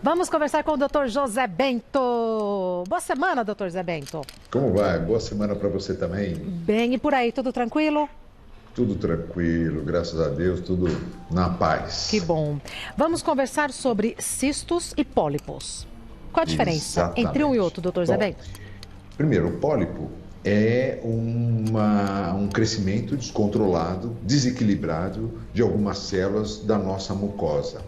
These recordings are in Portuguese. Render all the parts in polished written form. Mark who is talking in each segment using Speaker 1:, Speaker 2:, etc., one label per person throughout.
Speaker 1: Vamos conversar com o Dr. José Bento. Boa semana, Dr. José Bento.
Speaker 2: Como vai? Boa semana para você também.
Speaker 1: Bem, e por aí, tudo tranquilo?
Speaker 2: Tudo tranquilo, graças a Deus, tudo na paz.
Speaker 1: Que bom. Vamos conversar sobre cistos e pólipos. Qual a diferença entre um e outro, Dr. José Bento?
Speaker 2: Primeiro, o pólipo é um crescimento descontrolado, desequilibrado de algumas células da nossa mucosa.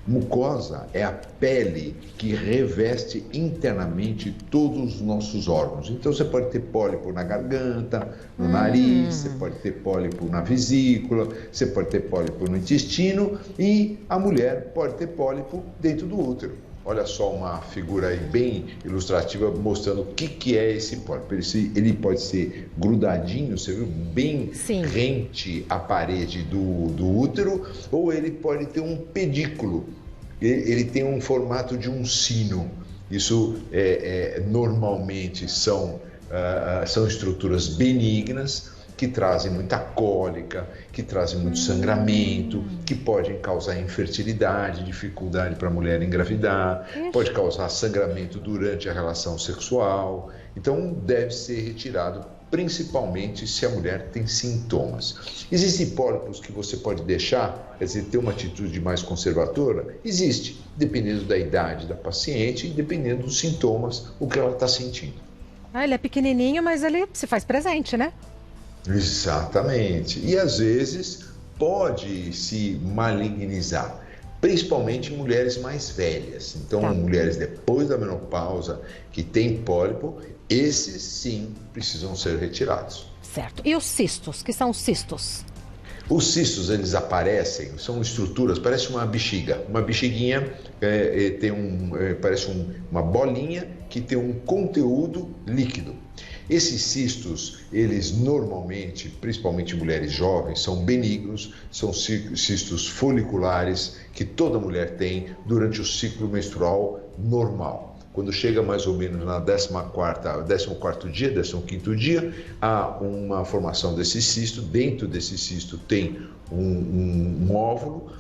Speaker 2: Mucosa é a pele que reveste internamente todos os nossos órgãos. Então você pode ter pólipo na garganta, no nariz, você pode ter pólipo na vesícula, você pode ter pólipo no intestino e a mulher pode ter pólipo dentro do útero. Olha só uma figura aí bem ilustrativa mostrando o que é esse pólipo. Ele pode ser grudadinho, você viu, bem rente à parede do útero, ou ele pode ter um pedículo. Ele tem um formato de um sino. Isso normalmente são estruturas benignas, que trazem muita cólica, que trazem muito sangramento, que podem causar infertilidade, dificuldade para a mulher engravidar, pode causar sangramento durante a relação sexual. Então, deve ser retirado, principalmente se a mulher tem sintomas. Existem pólipos que você pode deixar, quer dizer, ter uma atitude mais conservadora? Existe, dependendo da idade da paciente e dependendo dos sintomas, o que ela está sentindo.
Speaker 1: Ele é pequenininho, mas ele se faz presente, né?
Speaker 2: Exatamente. E às vezes pode se malignizar, principalmente em mulheres mais velhas. Então, mulheres depois da menopausa que têm pólipo, esses sim precisam ser retirados.
Speaker 1: Certo. E os cistos? Que são os cistos?
Speaker 2: Os cistos, eles aparecem, são estruturas, parece uma bexiga. Uma bexiguinha parece uma bolinha que tem um conteúdo líquido. Esses cistos, eles normalmente, principalmente em mulheres jovens, são benignos, são cistos foliculares que toda mulher tem durante o ciclo menstrual normal. Quando chega mais ou menos na 14º dia, 15º dia, há uma formação desse cisto. Dentro desse cisto tem um óvulo,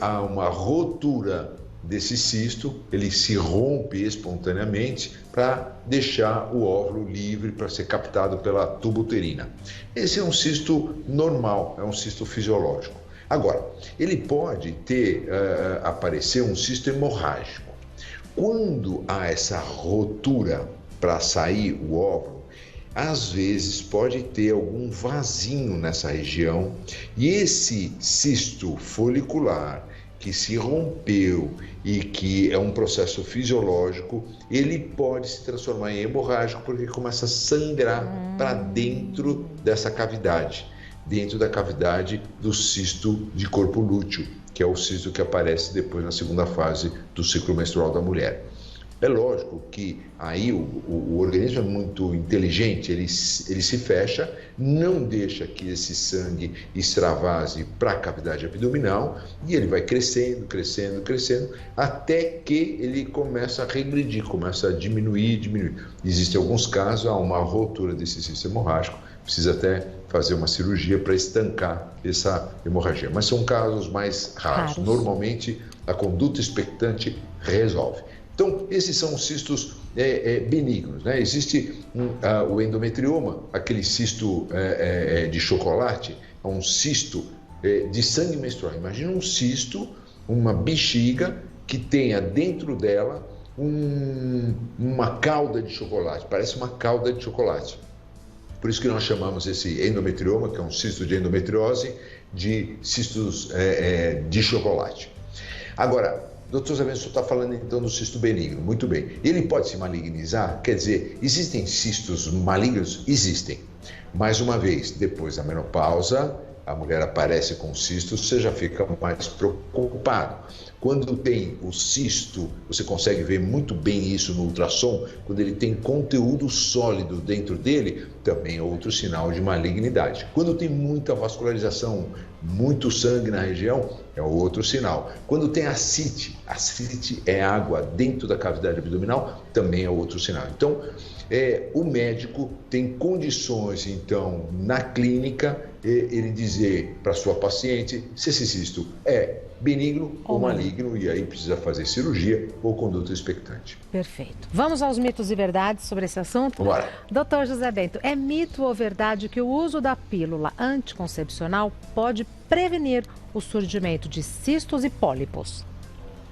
Speaker 2: há uma rotura desse cisto, ele se rompe espontaneamente para deixar o óvulo livre para ser captado pela tuba uterina. Esse é um cisto normal, é um cisto fisiológico. Agora, ele pode aparecer um cisto hemorrágico. Quando há essa rotura para sair o óvulo, às vezes pode ter algum vasinho nessa região e esse cisto folicular que se rompeu e que é um processo fisiológico, ele pode se transformar em hemorrágico porque começa a sangrar para dentro dessa cavidade, dentro da cavidade do cisto de corpo lúteo, que é o cisto que aparece depois na segunda fase do ciclo menstrual da mulher. É lógico que aí o organismo é muito inteligente, ele se fecha, não deixa que esse sangue extravase para a cavidade abdominal e ele vai crescendo, crescendo, crescendo, até que ele começa a regredir, começa a diminuir. Existem alguns casos, há uma rotura desse cisto hemorrágico, precisa até fazer uma cirurgia para estancar essa hemorragia, mas são casos mais raros. Normalmente a conduta expectante resolve. Então, esses são os cistos benignos, né? Existe o endometrioma, aquele cisto de chocolate, é um cisto de sangue menstrual. Imagina um cisto, uma bexiga que tenha dentro dela uma cauda de chocolate, parece uma cauda de chocolate. Por isso que nós chamamos esse endometrioma, que é um cisto de endometriose, de cistos de chocolate. Agora, doutor Zé Bento, o senhor está falando então do cisto benigno. Muito bem. Ele pode se malignizar? Quer dizer, existem cistos malignos? Existem. Mais uma vez, depois da menopausa, a mulher aparece com cisto, você já fica mais preocupado. Quando tem o cisto, você consegue ver muito bem isso no ultrassom, quando ele tem conteúdo sólido dentro dele, também é outro sinal de malignidade. Quando tem muita vascularização, muito sangue na região, é outro sinal. Quando tem ascite é água dentro da cavidade abdominal, também é outro sinal. Então, o médico tem condições, então, na clínica, ele dizer para sua paciente se esse cisto é benigno ou maligno, e aí precisa fazer cirurgia ou conduta expectante.
Speaker 1: Perfeito. Vamos aos mitos e verdades sobre esse assunto?
Speaker 2: Bora.
Speaker 1: Doutor José Bento, é mito ou verdade que o uso da pílula anticoncepcional pode prevenir o surgimento de cistos e pólipos?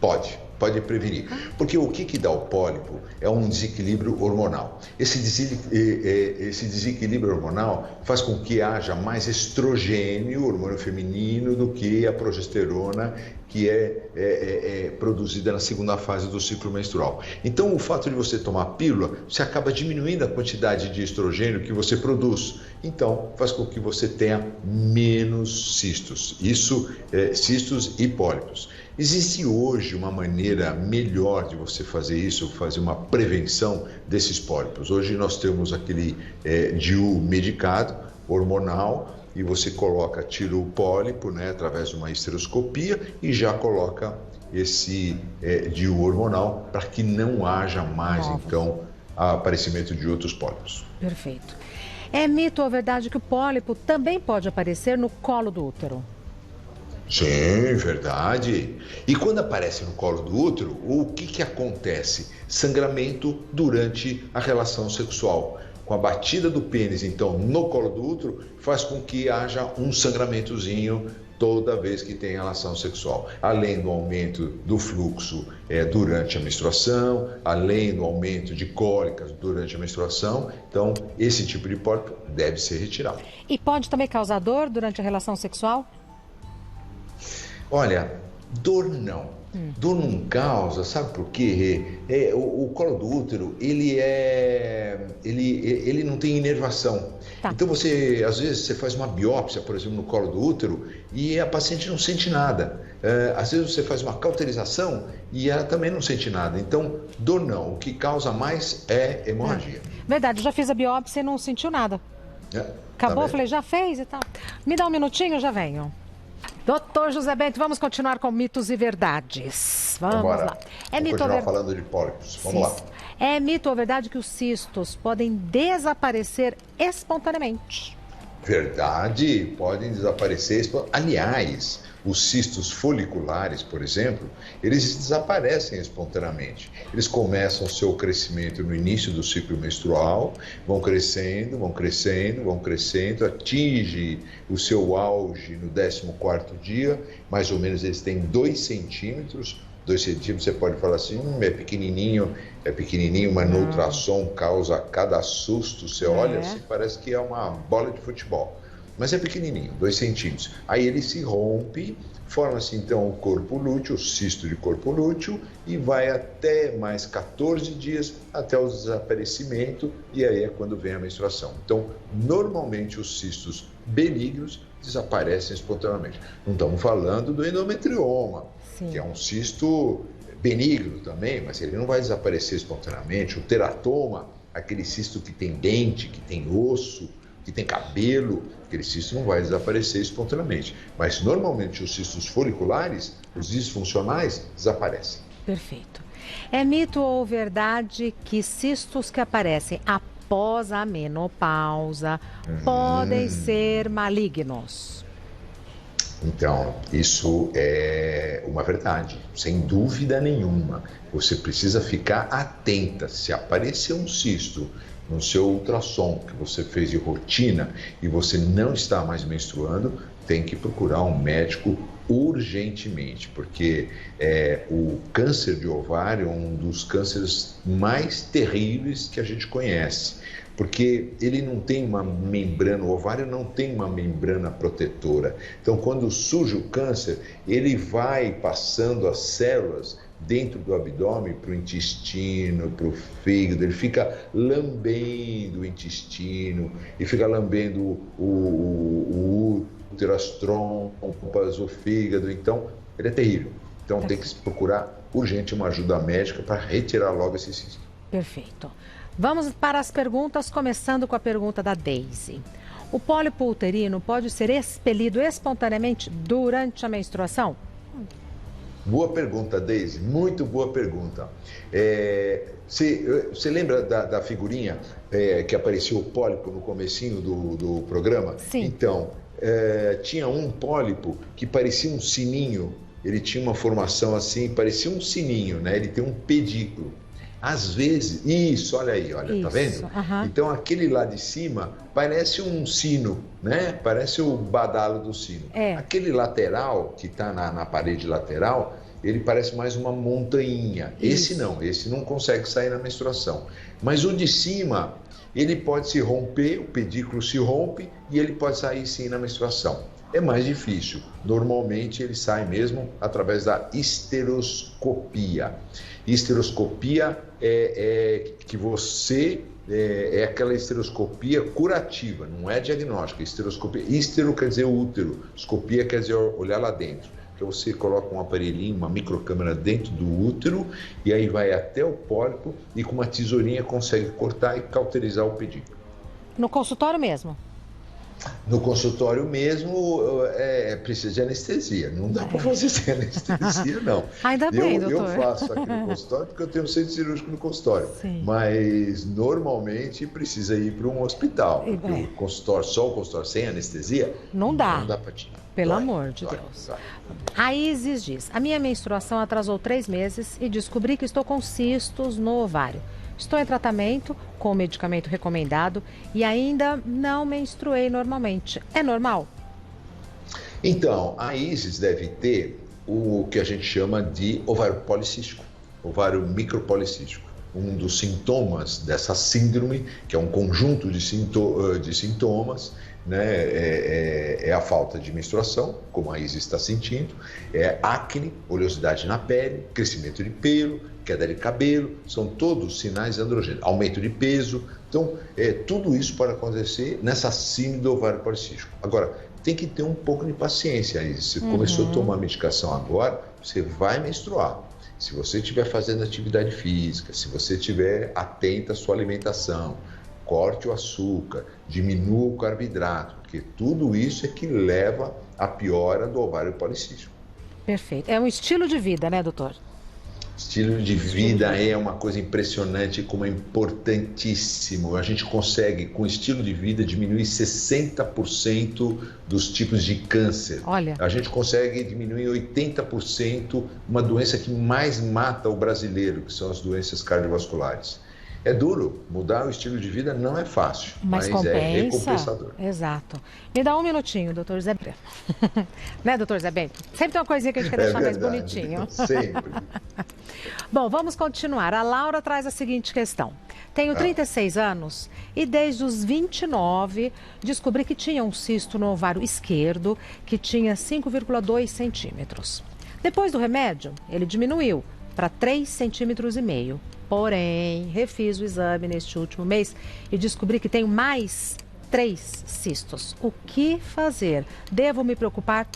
Speaker 2: Pode prevenir. Porque o que dá o pólipo é um desequilíbrio hormonal. Esse desequilíbrio hormonal faz com que haja mais estrogênio, hormônio feminino, do que a progesterona, que é produzida na segunda fase do ciclo menstrual. Então, o fato de você tomar pílula, você acaba diminuindo a quantidade de estrogênio que você produz. Então, faz com que você tenha menos cistos. Cistos e pólipos. Existe hoje uma maneira melhor de você fazer isso, fazer uma prevenção desses pólipos. Hoje nós temos aquele DIU medicado, hormonal, e você tira o pólipo, né, através de uma esteroscopia e já coloca esse DIU hormonal para que não haja mais, então, aparecimento de outros pólipos.
Speaker 1: Perfeito. É mito ou verdade que o pólipo também pode aparecer no colo do útero?
Speaker 2: Sim, verdade. E quando aparece no colo do útero, o que acontece? Sangramento durante a relação sexual. Com a batida do pênis, então, no colo do útero, faz com que haja um sangramentozinho toda vez que tem relação sexual. Além do aumento do fluxo durante a menstruação, além do aumento de cólicas durante a menstruação. Então, esse tipo de pólipo deve ser retirado.
Speaker 1: E pode também causar dor durante a relação sexual?
Speaker 2: Olha, dor não. Dor não causa, sabe por quê? O colo do útero, ele não tem inervação. Tá. Então às vezes você faz uma biópsia, por exemplo, no colo do útero e a paciente não sente nada. Às vezes você faz uma cauterização e ela também não sente nada. Então, dor não. O que causa mais é hemorragia.
Speaker 1: Verdade, já fiz a biópsia e não sentiu nada. Acabou, falei, já fez e tal. Me dá um minutinho, já venho. Doutor José Bento, vamos continuar com mitos e verdades. Vamos lá.
Speaker 2: Vamos continuar falando de pólipos. Vamos lá.
Speaker 1: É mito ou verdade que os cistos podem desaparecer espontaneamente?
Speaker 2: Verdade, podem desaparecer. Aliás, os cistos foliculares, por exemplo, eles desaparecem espontaneamente. Eles começam o seu crescimento no início do ciclo menstrual, vão crescendo, atinge o seu auge no 14º dia, mais ou menos eles têm 2 centímetros. 2 centímetros, você pode falar assim, é pequenininho, mas no ultrassom causa cada susto, você olha assim, parece que é uma bola de futebol. Mas é pequenininho, 2 centímetros. Aí ele se rompe, forma-se então o corpo lúteo, o cisto de corpo lúteo, e vai até mais 14 dias até o desaparecimento, e aí é quando vem a menstruação. Então, normalmente os cistos benignos desaparecem espontaneamente. Não estamos falando do endometrioma, que é um cisto benigno também, mas ele não vai desaparecer espontaneamente. O teratoma, aquele cisto que tem dente, que tem osso, que tem cabelo, aquele cisto não vai desaparecer espontaneamente. Mas normalmente os cistos foliculares, os disfuncionais, desaparecem.
Speaker 1: Perfeito. É mito ou verdade que cistos que aparecem após a menopausa podem ser malignos?
Speaker 2: Então, isso é uma verdade, sem dúvida nenhuma. Você precisa ficar atenta. Se aparecer um cisto no seu ultrassom que você fez de rotina e você não está mais menstruando, tem que procurar um médico urgentemente, porque o câncer de ovário é um dos cânceres mais terríveis que a gente conhece. Porque ele não tem uma membrana, o ovário não tem uma membrana protetora. Então, quando surge o câncer, ele vai passando as células dentro do abdômen para o intestino, para o fígado, ele fica lambendo o intestino e fica lambendo o útero, as trompas, o fígado. Então, ele é terrível. Então, tem que procurar urgente uma ajuda médica para retirar logo esse cisto.
Speaker 1: Perfeito. Vamos para as perguntas, começando com a pergunta da Daisy. O pólipo uterino pode ser expelido espontaneamente durante a menstruação?
Speaker 2: Boa pergunta, Daisy. Muito boa pergunta. Você lembra da figurinha que apareceu o pólipo no comecinho do programa?
Speaker 1: Sim.
Speaker 2: Então, tinha um pólipo que parecia um sininho, ele tinha uma formação assim, parecia um sininho, né? Ele tem um pedículo. Às vezes, isso, olha aí, olha, tá vendo? Então aquele lá de cima parece um sino, né? Parece o badalo do sino. Aquele lateral, que está na parede lateral, ele parece mais uma montanha. Esse não consegue sair na menstruação. Mas o de cima, ele pode se romper, o pedículo se rompe e ele pode sair sim na menstruação. É mais difícil. Normalmente ele sai mesmo através da histeroscopia. Histeroscopia é aquela histeroscopia curativa, não é diagnóstica. Histeroscopia, histero quer dizer útero, escopia quer dizer olhar lá dentro. Então você coloca um aparelhinho, uma microcâmera dentro do útero e aí vai até o pólipo e com uma tesourinha consegue cortar e cauterizar o pedículo.
Speaker 1: No consultório mesmo?
Speaker 2: No consultório mesmo, precisa de anestesia. Não dá para fazer sem anestesia, não.
Speaker 1: Ainda bem, doutor.
Speaker 2: Eu faço aqui no consultório porque eu tenho um centro cirúrgico no consultório.
Speaker 1: Sim.
Speaker 2: Mas, normalmente, precisa ir para um hospital. Porque só o consultório sem anestesia,
Speaker 1: não dá.
Speaker 2: Não dá para tirar.
Speaker 1: Pelo amor de Deus. A Isis diz, a minha menstruação atrasou 3 meses e descobri que estou com cistos no ovário. Estou em tratamento com o medicamento recomendado e ainda não menstruei normalmente. É normal?
Speaker 2: Então, a Isis deve ter o que a gente chama de ovário policístico, ovário micropolicístico. Um dos sintomas dessa síndrome, que é um conjunto de sintomas, né, é a falta de menstruação, como a Isis está sentindo, é acne, oleosidade na pele, crescimento de pelo, queda de cabelo, são todos sinais androgênicos, aumento de peso. Então, tudo isso pode acontecer nessa síndrome do ovário policístico. Agora, tem que ter um pouco de paciência, Isis. Você começou a tomar medicação agora, você vai menstruar. Se você estiver fazendo atividade física, se você estiver atenta à sua alimentação, corte o açúcar, diminua o carboidrato, porque tudo isso é que leva à piora do ovário policístico.
Speaker 1: Perfeito. É um estilo de vida, né, doutor?
Speaker 2: Estilo de vida é uma coisa impressionante, como é importantíssimo. A gente consegue, com estilo de vida, diminuir 60% dos tipos de câncer.
Speaker 1: Olha.
Speaker 2: A gente consegue diminuir 80% uma doença que mais mata o brasileiro, que são as doenças cardiovasculares. É duro, mudar o estilo de vida não é fácil, mas
Speaker 1: compensa.
Speaker 2: É recompensador.
Speaker 1: Exato. Me dá um minutinho, doutor Zé Bento. Né, doutor Zé Bento? Sempre tem uma coisinha que a gente quer deixar mais bonitinho.
Speaker 2: Sempre.
Speaker 1: Bom, vamos continuar. A Laura traz a seguinte questão. Tenho 36 anos e desde os 29 descobri que tinha um cisto no ovário esquerdo que tinha 5,2 centímetros. Depois do remédio, ele diminuiu para 3,5 centímetros. Porém, refiz o exame neste último mês e descobri que tenho mais 3 cistos. O que fazer? Devo me preocupar?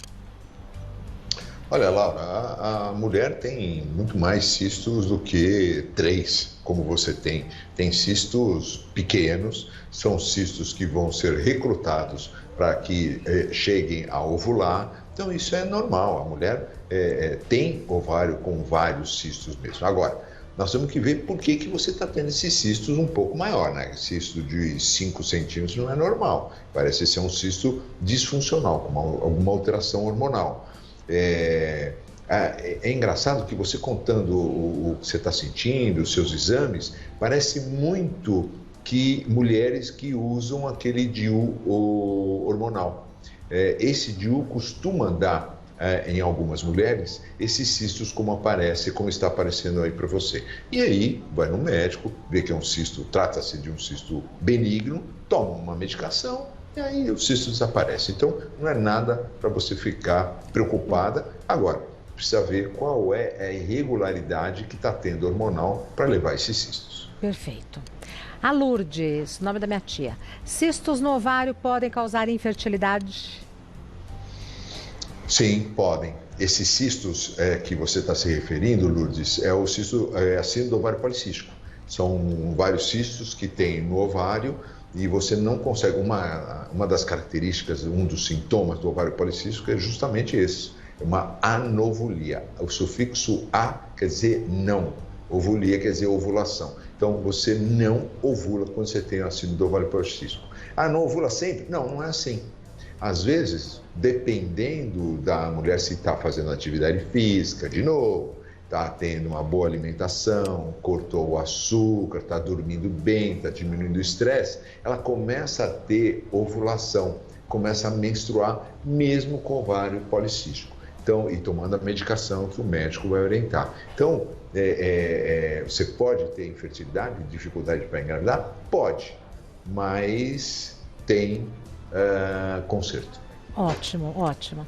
Speaker 2: Olha, Laura, a mulher tem muito mais cistos do que 3, como você tem. Tem cistos pequenos, são cistos que vão ser recrutados para que cheguem a ovular. Então, isso é normal. A mulher tem ovário com vários cistos mesmo. Agora, nós temos que ver por que você está tendo esses cistos um pouco maior, né? Cisto de 5 centímetros não é normal. Parece ser um cisto disfuncional, com alguma alteração hormonal. É engraçado que você contando o que você está sentindo, os seus exames, parece muito que mulheres que usam aquele DIU hormonal. Esse DIU costuma dar em algumas mulheres esses cistos como está aparecendo aí para você. E aí vai no médico, vê que é um cisto, trata-se de um cisto benigno, toma uma medicação e aí o cisto desaparece. Então não é nada para você ficar preocupada. Agora, precisa ver qual é a irregularidade que está tendo hormonal para levar esses cistos.
Speaker 1: Perfeito. A Lourdes, nome da minha tia. Cistos no ovário podem causar infertilidade?
Speaker 2: Sim, podem. Esses cistos que você está se referindo, Lourdes, é o cisto, a síndrome do ovário policístico. São vários cistos que tem no ovário e você não consegue. Uma das características, um dos sintomas do ovário policístico é justamente esse, é uma anovulia. O sufixo a quer dizer não, ovulia quer dizer ovulação. Então você não ovula quando você tem a síndrome do ovário policístico. Ah, não ovula sempre? Não, não é assim. Às vezes, dependendo da mulher se está fazendo atividade física de novo, está tendo uma boa alimentação, cortou o açúcar, está dormindo bem, está diminuindo o estresse, ela começa a ter ovulação, começa a menstruar mesmo com ovário policístico. Então, e tomando a medicação que o médico vai orientar. Então, você pode ter infertilidade, dificuldade para engravidar? Pode, mas tem conserto.
Speaker 1: Ótimo, ótimo.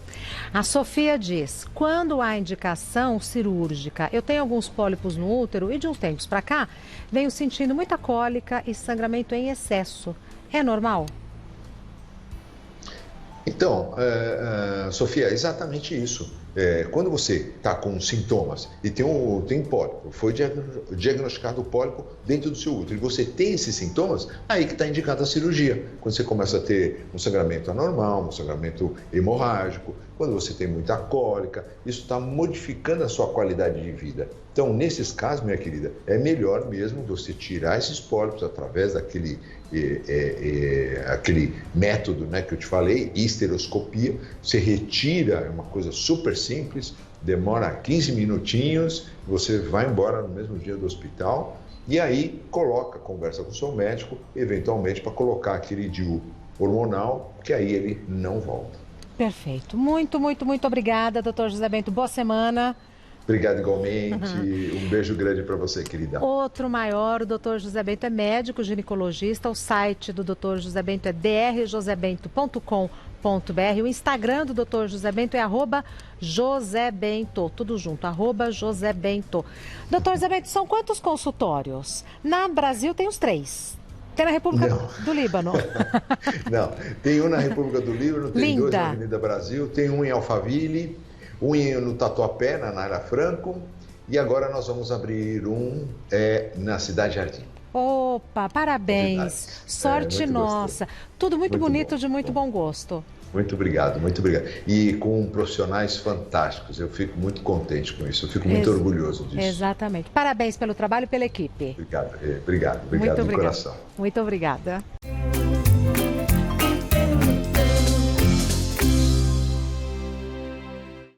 Speaker 1: A Sofia diz, quando há indicação cirúrgica, eu tenho alguns pólipos no útero e de uns tempos para cá, venho sentindo muita cólica e sangramento em excesso. É normal?
Speaker 2: Então, Sofia, é exatamente isso. Quando você está com sintomas e tem pólipo, foi diagnosticado o pólipo dentro do seu útero e você tem esses sintomas, aí que está indicada a cirurgia. Quando você começa a ter um sangramento anormal, um sangramento hemorrágico, quando você tem muita cólica, isso está modificando a sua qualidade de vida. Então, nesses casos, minha querida, é melhor mesmo você tirar esses pólipos através daquele aquele método, né, que eu te falei, histeroscopia. Você retira, é uma coisa super simples, demora 15 minutinhos, você vai embora no mesmo dia do hospital e aí conversa com o seu médico, eventualmente para colocar aquele DIU hormonal, que aí ele não volta.
Speaker 1: Perfeito. Muito, muito, muito obrigada, doutor José Bento. Boa semana.
Speaker 2: Obrigado igualmente. Um beijo grande para você, querida.
Speaker 1: Outro maior, o doutor José Bento é médico ginecologista. O site do doutor José Bento é drjosebento.com.br. O Instagram do doutor José Bento é @josebento, tudo junto, @josebento. Doutor José Bento, são quantos consultórios? Na Brasil tem os 3. Tem na República do Líbano.
Speaker 2: Não, tem um na República do Líbano, tem 2 na Avenida Brasil, tem um em Alphaville, um no Tatuapé, na Naira Franco, e agora nós vamos abrir um na Cidade Jardim.
Speaker 1: Opa, parabéns. Sorte nossa. Gostoso. Tudo muito bonito, de muito bom gosto.
Speaker 2: Muito obrigado, muito obrigado. E com profissionais fantásticos, eu fico muito contente com isso, eu fico muito orgulhoso disso.
Speaker 1: Exatamente. Parabéns pelo trabalho e pela equipe.
Speaker 2: Obrigado de coração.
Speaker 1: Muito obrigada.